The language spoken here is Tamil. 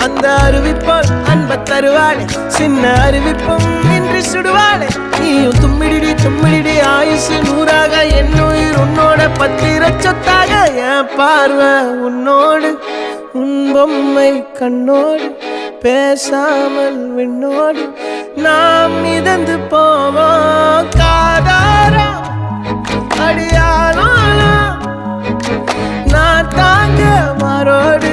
அந்த அறிவிப்போல் அன்ப தருவாளே சின்ன அறிவிப்பும் இன்று சுடுவாளே நீயும் தும்மிடி ஆயுசு நூறாக என் உயிர் உன்னோட பத்திர சொத்தாக என் பார்வை உன்னோடு உன் பொம்மை கண்ணோடு பேசாமல் விண்ணோடு நாம் மிதந்து போவோம் காதாரா அடியானாலும் நான் தாங்க மாறோடு